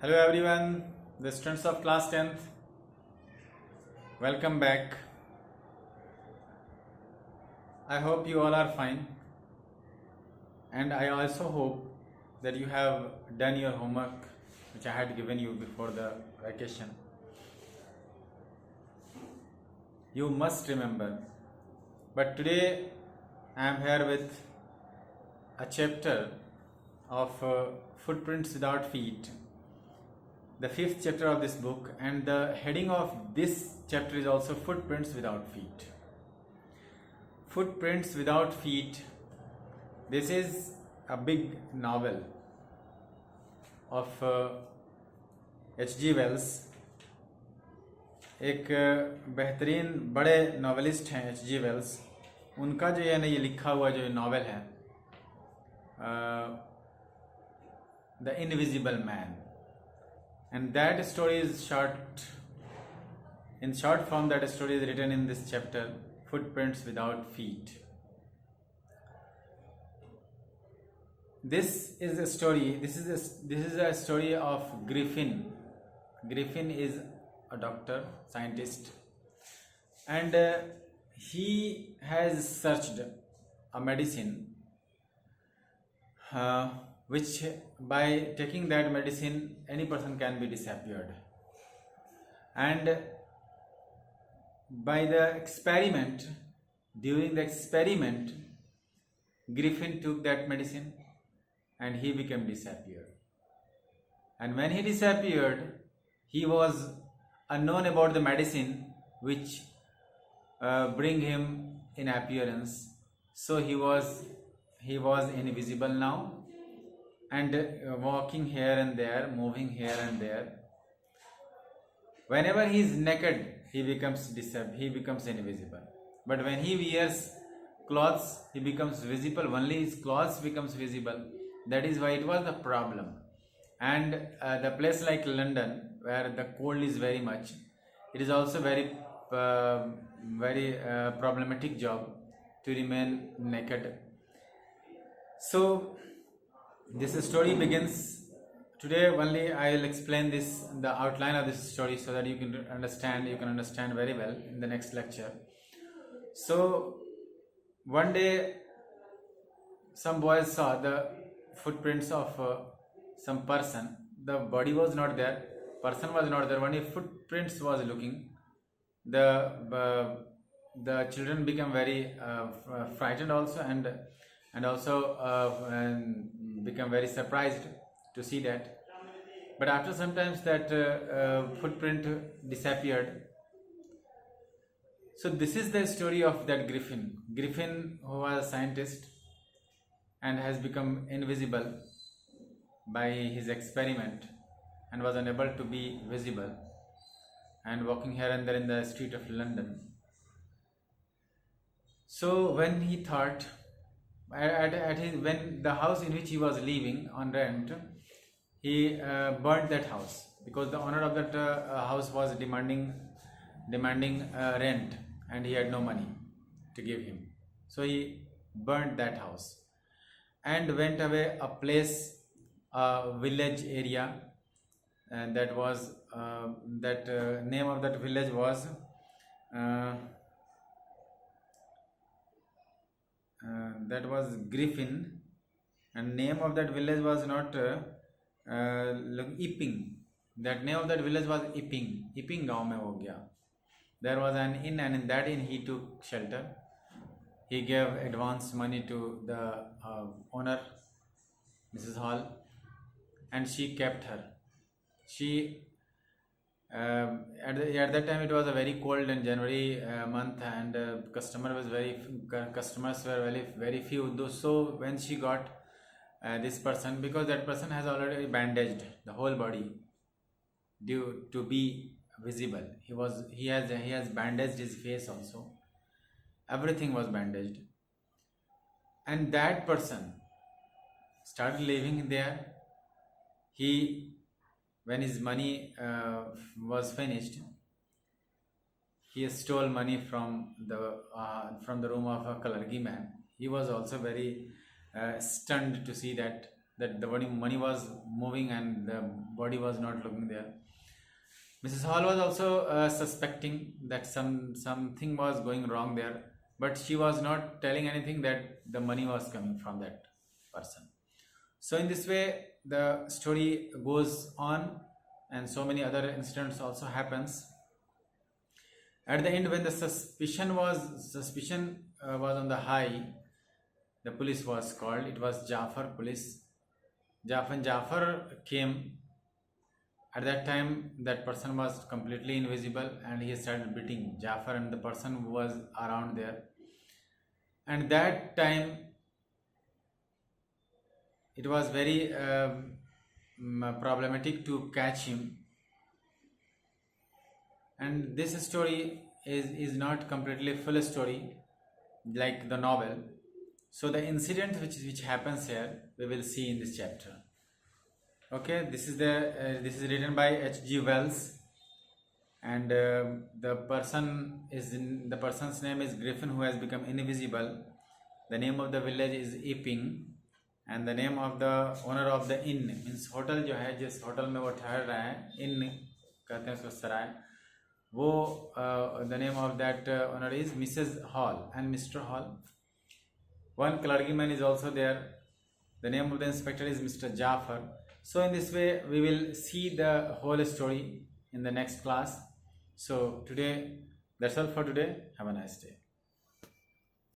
Hello everyone, the students of class 10th, welcome back. I hope you all are fine, and I also hope that you have done your homework which I had given you before the vacation. You must remember, but today I am here with a chapter of Footprints Without Feet, the fifth chapter of this book, and the heading of this chapter is also Footprints Without Feet. Footprints Without Feet. This is a big novel of H.G. Wells. एक बेहतरीन बड़े novelist हैं H.G. Wales. उनका जो है ना ये लिखा हुआ जो नॉवेल है the invisible man, and that story is in short form, that story is written in this chapter, Footprints Without Feet. This is a story of Griffin. Griffin is a doctor, scientist, and he has searched a medicine which by taking that medicine any person can be disappeared, and during the experiment Griffin took that medicine and he became disappeared, and when he disappeared he was unknown about the medicine which bring him in appearance, so he was invisible now, and walking here and there, moving here and there. Whenever he is naked, he becomes invisible. But when he wears clothes, he becomes visible. Only his clothes becomes visible. That is why it was the problem. And the place like London, where the cold is very much, it is also very problematic job to remain naked. So this story begins. Today only I will explain the outline of this story, so that you can understand very well in the next lecture. So one day some boys saw the footprints of some person. The body was not there, person was not there, only footprints was looking. The children became very frightened also, and also become very surprised to see that. But after some time that footprint disappeared. So this is the story of that Griffin, who was a scientist and has become invisible by his experiment and was unable to be visible, and walking here and there in the street of London. So when he thought, when the house in which he was living on rent, he burnt that house, because the owner of that house was demanding rent, and he had no money to give him. So he burnt that house and went away a place, a village area, and that was name of that village was that was Griffin, and name of that village was not Epping. That name of that village was Epping. Epping गांव में हो गया. There was an inn, and in that inn he took shelter. He gave advance money to the owner, Mrs. Hall, and she kept her. She at that time it was a very cold and January month, and customers were very few. So when she got this person, because that person has already bandaged the whole body due to be visible, he has bandaged his face also. Everything was bandaged, and that person started living there. When his money was finished, he stole money from the room of a Kalargi man. He was also very stunned to see that that the money was moving and the body was not looking there. Mrs. Hall was also suspecting that something was going wrong there, but she was not telling anything that the money was coming from that person. So in this way the story goes on, and so many other incidents also happens. At the end, when the suspicion was on the high, the police was called. It was Jafar police. When Jafar came, at that time that person was completely invisible, and he started beating Jafar and the person who was around there. And that time it was very problematic to catch him. And this story is not completely full story like the novel. So the incident which happens here we will see in this chapter. Okay, this is written by H.G. Wells, and the person's name is Griffin, who has become invisible. The name of the village is Epping, and the name of the owner of the inn, means hotel जो है, जिस hotel में वो ठहर रहा है, inn कहते हैं उसको सराय, वो the name of that owner is Mrs. Hall and Mr. Hall. One clergyman is also there. The name of the inspector is Mr. Jafar. So in this way we will see the whole story in the next class. So today, that's all for today. Have a nice day.